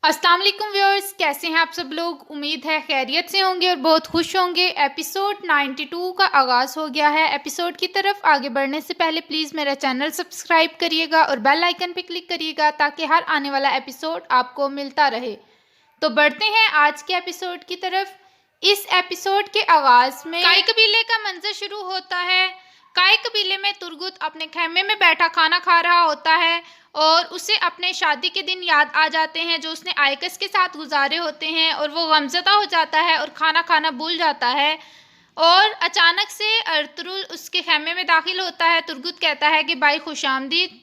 अस्सलाम वालेकुम व्यूअर्स, कैसे हैं आप सब लोग। उम्मीद है खैरियत से होंगे और बहुत खुश होंगे। एपिसोड 92 का आगाज़ हो गया है। एपिसोड की तरफ आगे बढ़ने से पहले प्लीज़ मेरा चैनल सब्सक्राइब करिएगा और बेल आइकन पे क्लिक करिएगा ताकि हर आने वाला एपिसोड आपको मिलता रहे। तो बढ़ते हैं आज के एपिसोड की तरफ। इस एपिसोड के आगाज़ में काई कबीले का मंजर शुरू होता है। काई कबीले में तुरगुत अपने खेमे में बैठा खाना खा रहा होता है और उसे अपने शादी के दिन याद आ जाते हैं जो उसने आयकस के साथ गुजारे होते हैं और वो गमज़दा हो जाता है और खाना खाना भूल जाता है। और अचानक से अर्तुरुल उसके खेमे में दाखिल होता है। तुरगुत कहता है कि भाई खुशामदीद।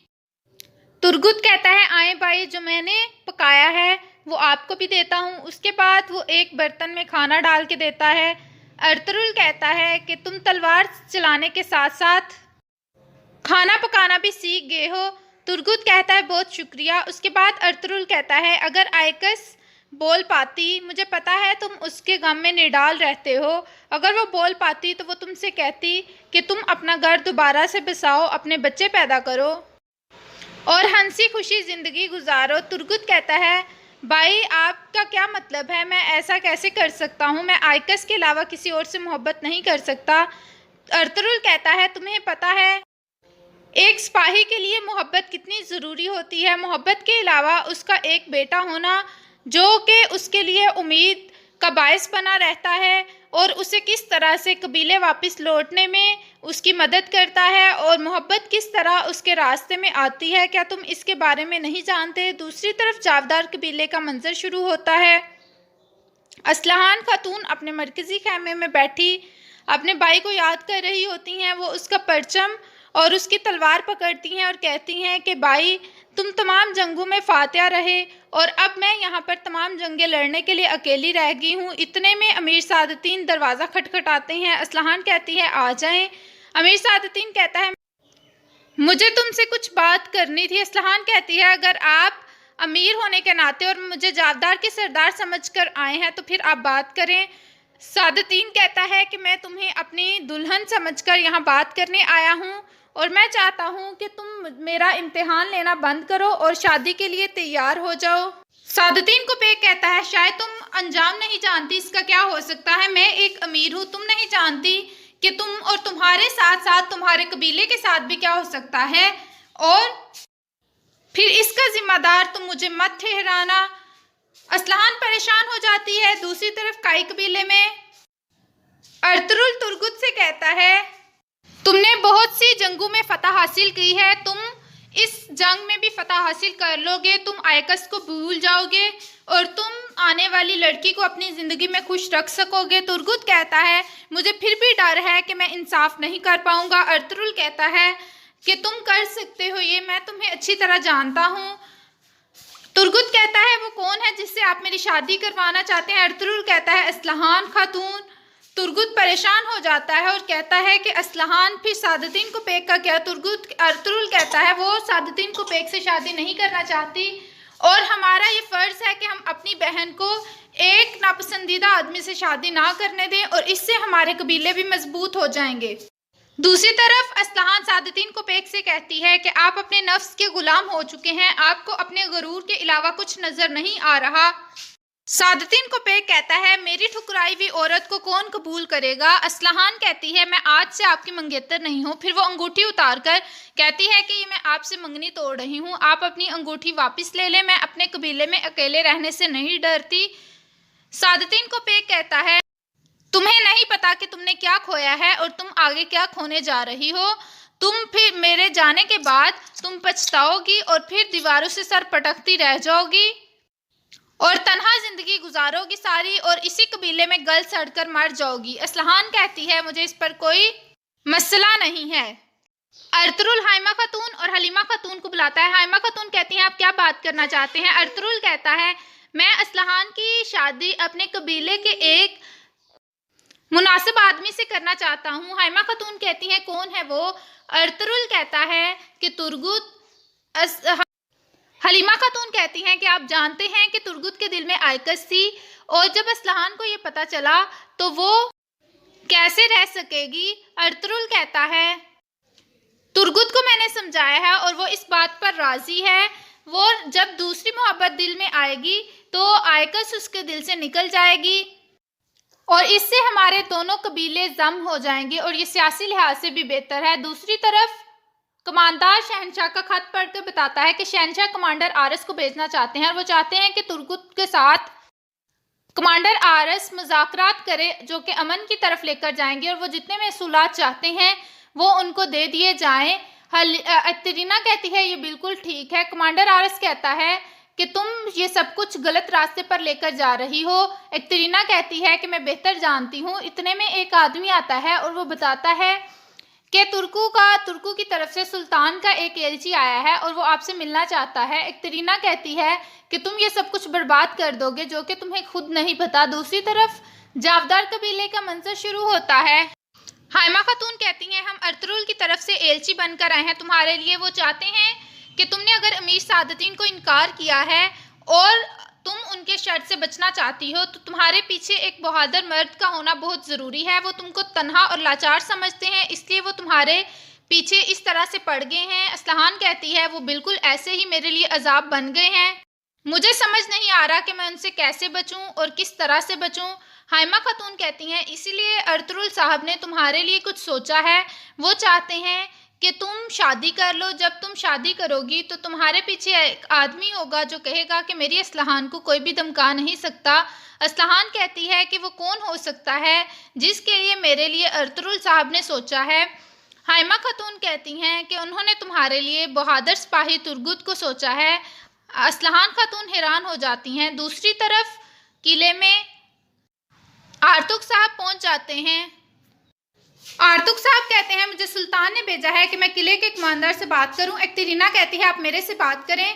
तुरगुत कहता है आए भाई, जो मैंने पकाया है वो आपको भी देता हूँ। उसके बाद वो एक बर्तन में खाना डाल के देता है। अर्तुरुल कहता है कि तुम तलवार चलाने के साथ साथ खाना पकाना भी सीख गए हो। तुरगुत कहता है बहुत शुक्रिया। उसके बाद अर्तुरुल कहता है अगर आयकस बोल पाती, मुझे पता है तुम उसके गम में निडाल रहते हो, अगर वो बोल पाती तो वो तुमसे कहती कि तुम अपना घर दोबारा से बसाओ, अपने बच्चे पैदा करो और हंसी खुशी ज़िंदगी गुजारो। तुरगुत कहता है भाई आपका क्या मतलब है, मैं ऐसा कैसे कर सकता हूँ, मैं आयकस के अलावा किसी और से मोहब्बत नहीं कर सकता। अर्तुरुल कहता है तुम्हें पता है एक सिपाही के लिए मोहब्बत कितनी ज़रूरी होती है। मोहब्बत के अलावा उसका एक बेटा होना जो कि उसके लिए उम्मीद का बायस बना रहता है और उसे किस तरह से कबीले वापस लौटने में उसकी मदद करता है और मोहब्बत किस तरह उसके रास्ते में आती है, क्या तुम इसके बारे में नहीं जानते। दूसरी तरफ जावदार कबीले का मंजर शुरू होता है। असलहान खातून अपने मरकज़ी खेमे में बैठी अपने भाई को याद कर रही होती हैं। वो उसका परचम और उसकी तलवार पकड़ती हैं और कहती हैं कि भाई तुम तमाम जंगों में फातिहा रहे और अब मैं यहाँ पर तमाम जंगें लड़ने के लिए अकेली रह गई हूँ। इतने में अमीर सादतीन दरवाज़ा खटखटाते हैं। असलहान कहती है आ जाएं। अमीर सादतीन कहता है मुझे तुमसे कुछ बात करनी थी। असलहान कहती है अगर आप अमीर होने के नाते और मुझे जावदार के सरदार समझकर आए हैं तो फिर आप बात करें। सादतीन कहता है कि मैं तुम्हें अपनी दुल्हन समझकर यहाँ बात करने आया हूँ और मैं चाहता हूँ कि तुम मेरा इम्तिहान लेना बंद करो और शादी के लिए तैयार हो जाओ। सादतीन को पे कहता है शायद तुम अंजाम नहीं जानती, इसका क्या हो सकता है, मैं एक अमीर हूँ, तुम नहीं जानती कि तुम और तुम्हारे साथ साथ तुम्हारे कबीले के साथ भी क्या हो सकता है और फिर इसका जिम्मेदार तुम मुझे मत ठहराना। असलहान परेशान हो जाती है। दूसरी तरफ काई कबीले में अर्तुरुल तुरगुत से कहता है तुमने बहुत सी जंगों में फतह हासिल की है, तुम इस जंग में भी फतह हासिल कर लोगे, तुम आयकस को भूल जाओगे और तुम आने वाली लड़की को अपनी ज़िंदगी में खुश रख सकोगे। तुरगुत कहता है मुझे फिर भी डर है कि मैं इंसाफ नहीं कर पाऊंगा। अर्तुरुल कहता है कि तुम कर सकते हो, ये मैं तुम्हें अच्छी तरह जानता हूँ। तुरगुत कहता है वो कौन है जिससे आप मेरी शादी करवाना चाहते हैं। अर्तुरुल कहता है असलहान खातून। तुरगुत परेशान हो जाता है और कहता है कि असलहान फिर सादतीन को पेक का क्या। अर्तुरुल कहता है वो सादतीन को पेक से शादी नहीं करना चाहती और हमारा ये फ़र्ज़ है कि हम अपनी बहन को एक नापसंदीदा आदमी से शादी ना करने दें और इससे हमारे कबीले भी मजबूत हो जाएंगे। दूसरी तरफ असलहान सादतीन को पेक से कहती है कि आप अपने नफ्स के गुलाम हो चुके हैं, आपको अपने गरूर के अलावा कुछ नज़र नहीं आ रहा। सादतीन को पेक कहता है मेरी ठुकराई हुई औरत को कौन कबूल करेगा। असलहान कहती है मैं आज से आपकी मंगेतर नहीं हूँ। फिर वो अंगूठी उतार कर कहती है कि ये मैं आपसे मंगनी तोड़ रही हूँ, आप अपनी अंगूठी वापस ले लें, मैं अपने कबीले में अकेले रहने से नहीं डरती। सादतीन को पेक कहता है तुम्हें नहीं पता कि तुमने क्या खोया है और तुम आगे क्या खोने जा रही हो। तुम फिर मेरे जाने के बाद तुम पछताओगी और फिर दीवारों से सर पटकती रह जाओगी और तन्हा जिंदगी गुजारोगी सारी और इसी कबीले में गल सड़कर मर जाओगी। असलहान कहती है मुझे इस पर कोई मसला नहीं है। अर्तुरुल हाइमा खातून और हलीमा खातून को बुलाता है। हाइमा खातून कहती हैं आप क्या बात करना चाहते हैं। अर्तुरुल कहता है मैं असलहान की शादी अपने कबीले के एक मुनासिब आदमी से करना चाहता हूँ। हाइमा खातून कहती हैं कौन है वो। अर्तुरुल कहता है कि तुरगुत। हलीमा खातून कहती हैं कि आप जानते हैं कि तुरगुत के दिल में आयकस थी और जब असलहान को ये पता चला तो वो कैसे रह सकेगी। अर्तुरुल कहता है तुरगुत को मैंने समझाया है और वो इस बात पर राज़ी है। वो जब दूसरी मोहब्बत दिल में आएगी तो आयकस उसके दिल से निकल जाएगी और इससे हमारे दोनों कबीले जम हो जाएंगे और ये सियासी लिहाज से भी बेहतर है। दूसरी तरफ कमांडर शहनशाह का खत पढ़कर बताता है कि शहनशाह कमांडर आरस को भेजना चाहते हैं और वो चाहते हैं कि तुर्गुत के साथ कमांडर आरस मुज़ाकरात करे जो कि अमन की तरफ लेकर जाएंगे और वो जितने महसूलात चाहते हैं वो उनको दे दिए जाएं। अतरीना कहती है ये बिल्कुल ठीक है। कमांडर आरस कहता है कि तुम ये सब कुछ गलत रास्ते पर लेकर जा रही हो। अतरीना कहती है कि मैं बेहतर जानती हूँ। इतने में एक आदमी आता है और वो बताता है कि तुर्कू की तरफ से सुल्तान का एक एलची आया है और वो आपसे मिलना चाहता है। अतरीना कहती है कि तुम ये सब कुछ बर्बाद कर दोगे जो कि तुम्हें खुद नहीं पता। दूसरी तरफ जावदार कबीले का मंजर शुरू होता है। हाइमा खातून कहती हैं हम अर्तुरुल की तरफ से एलची बनकर आए हैं तुम्हारे लिए। वो चाहते हैं कि तुमने अगर अमीर सादतीन को इनकार किया है और तुम उनके शर्त से बचना चाहती हो तो तुम्हारे पीछे एक बहादुर मर्द का होना बहुत ज़रूरी है। वो तुमको तन्हा और लाचार समझते हैं इसलिए वो तुम्हारे पीछे इस तरह से पड़ गए हैं। असलहान कहती है वो बिल्कुल ऐसे ही मेरे लिए अजाब बन गए हैं। मुझे समझ नहीं आ रहा कि मैं उनसे कैसे बचूं और किस तरह से बचूं। हाइमा खातून कहती हैं इसीलिए अर्तुरुल साहब ने तुम्हारे लिए कुछ सोचा है। वो चाहते हैं कि तुम शादी कर लो। जब तुम शादी करोगी तो तुम्हारे पीछे एक आदमी होगा जो कहेगा कि मेरी असलहान को कोई भी धमका नहीं सकता। असलहान कहती है कि वो कौन हो सकता है जिसके लिए मेरे लिए अर्तुरुल साहब ने सोचा है। हाइमा खातून कहती हैं कि उन्होंने तुम्हारे लिए बहादुर सिपाही तुर्गुत को सोचा है। असलहान खातून हैरान हो जाती हैं। दूसरी तरफ किले में आर्तुक साहब पहुंच जाते हैं। आर्तुक साहब कहते हैं मुझे सुल्तान ने भेजा है कि मैं किले के कमांडर से बात करूं। अतरीना कहती है आप मेरे से बात करें।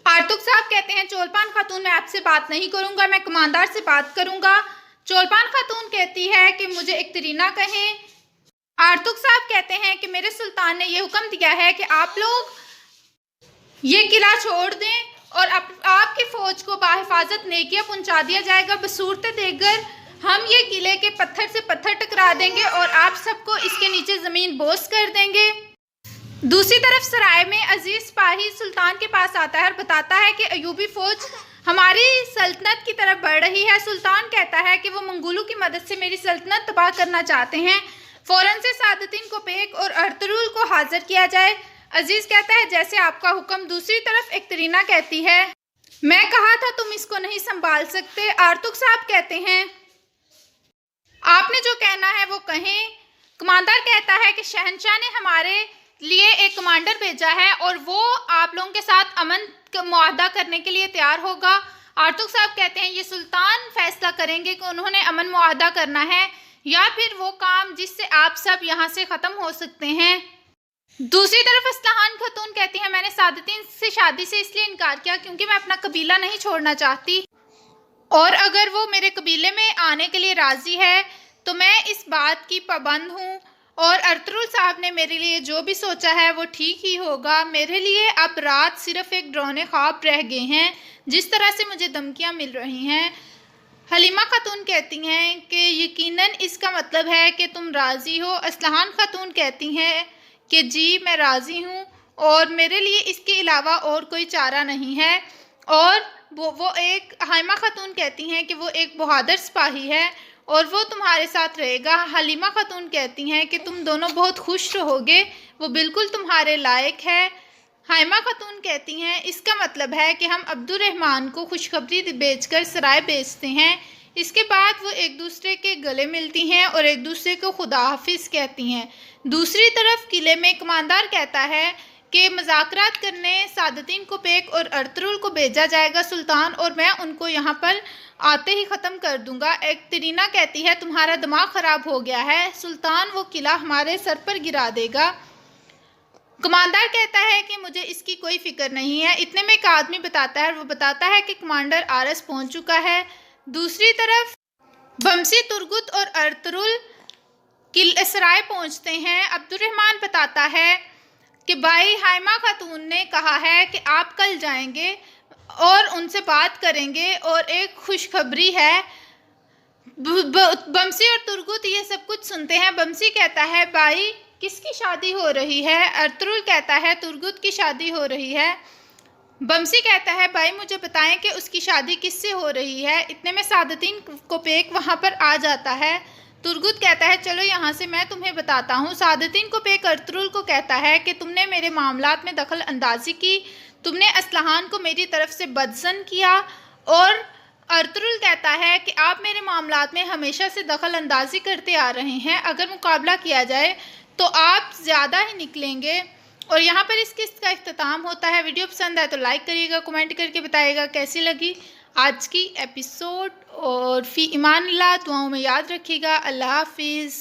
आर्तुक साहब कहते हैं चोलपान खातून मैं आपसे बात नहीं करूंगा, मैं कमांडर से बात करूंगा। चोलपान खातून कहती है कि मुझे अतरीना कहें। आर्तुक साहब कहते हैं कि मेरे सुल्तान ने यह हुक्म दिया है कि आप लोग ये किला छोड़ दें और आपकी फौज को बाहिफाजत नेकिया पहुंचा दिया जाएगा। बसूरत देकर हम ये किले के पत्थर से पत्थर टकरा देंगे और आप सबको इसके नीचे ज़मीन बोस कर देंगे। दूसरी तरफ सराय में अजीज सिपाही सुल्तान के पास आता है और बताता है कि अयूबी फौज हमारी सल्तनत की तरफ बढ़ रही है। सुल्तान कहता है कि वो मंगोलों की मदद से मेरी सल्तनत तबाह करना चाहते हैं। फ़ौरन से सादतीन को पेक और अर्तुरुल को हाजिर किया जाए। अजीज कहता है जैसे आपका हुक्म। दूसरी तरफ अतरीना कहती है मैं कहा था तुम इसको नहीं संभाल सकते। आर्तुक साहब कहते हैं आपने जो कहना है वो कहें। कमांडर कहता है कि शहनशाह ने हमारे लिए एक कमांडर भेजा है और वो आप लोगों के साथ अमन मुआहदा करने के लिए तैयार होगा। आर्तुक साहब कहते हैं ये सुल्तान फैसला करेंगे कि उन्होंने अमन मुआहदा करना है या फिर वो काम जिससे आप सब यहाँ से ख़त्म हो सकते हैं। दूसरी तरफ असलहान खातून कहती है मैंने सादतीन से शादी से इसलिए इनकार किया क्योंकि मैं अपना कबीला नहीं छोड़ना चाहती और अगर वो मेरे कबीले में आने के लिए राज़ी है तो मैं इस बात की पाबंद हूँ और अर्तुरुल साहब ने मेरे लिए जो भी सोचा है वो ठीक ही होगा। मेरे लिए अब रात सिर्फ एक डरावने ख्वाब रह गए हैं जिस तरह से मुझे धमकियाँ मिल रही हैं। हलीमा खातून कहती हैं कि यकीनन इसका मतलब है कि तुम राज़ी हो। असलहान खातून कहती हैं कि जी मैं राज़ी हूँ और मेरे लिए इसके अलावा और कोई चारा नहीं है। और वो एक हाइमा खातून कहती हैं कि वो एक बहादुर सिपाही है और वो तुम्हारे साथ रहेगा। हलीमा खातून कहती हैं कि तुम दोनों बहुत खुश रहोगे, वो बिल्कुल तुम्हारे लायक है। हाइमा खातून कहती हैं इसका मतलब है कि हम अब्दुर्रहमान को खुशखबरी बेचकर सराय बेचते हैं। इसके बाद वो एक दूसरे के गले मिलती हैं और एक दूसरे को खुदा हाफिज़ कहती हैं। दूसरी तरफ किले में कमांडर कहता है कि मुज़ाकरात करने सादतीन को पेक और अर्तुरुल को भेजा जाएगा सुल्तान और मैं उनको यहाँ पर आते ही ख़त्म कर दूँगा। अतरीना कहती है तुम्हारा दिमाग ख़राब हो गया है, सुल्तान वो किला हमारे सर पर गिरा देगा। कमांडर कहता है कि मुझे इसकी कोई फ़िक्र नहीं है। इतने में एक आदमी बताता है और वो बताता है कि कमांडर आरस पहुँच चुका है। दूसरी तरफ बमसी तुर्गुत और अर्तुरुल सराय पहुँचते हैं। अब्दुर्रहमान बताता है कि भाई हाइमा खातून ने कहा है कि आप कल जाएंगे और उनसे बात करेंगे और एक खुशखबरी है। बमसी और तुर्गुत ये सब कुछ सुनते हैं। बमसी कहता है भाई किसकी शादी हो रही है? अर्तुरुल कहता है तुर्गुत की शादी हो रही है। बमसी कहता है भाई मुझे बताएं कि उसकी शादी किससे हो रही है। इतने में सादतीन कोपेक वहां पर आ जाता है। तुर्गुत कहता है चलो यहाँ से मैं तुम्हें बताता हूँ। सादतीन कोपेक अर्तुरुल को कहता है कि तुमने मेरे मामलात में दखल अंदाजी की, तुमने असलहान को मेरी तरफ से बदजन किया। और अर्तुरुल कहता है कि आप मेरे मामलात में हमेशा से दखल अंदाजी करते आ रहे हैं, अगर मुकाबला किया जाए तो आप ज़्यादा ही निकलेंगे। और यहाँ पर इस किस्त का इख्तिताम होता है। वीडियो पसंद आए तो लाइक करिएगा, कमेंट करके बताइएगा कैसी लगी आज की एपिसोड। और फ़ी ईमान अल्लाह, दुआओं में याद रखिएगा। अल्लाह हाफिज़।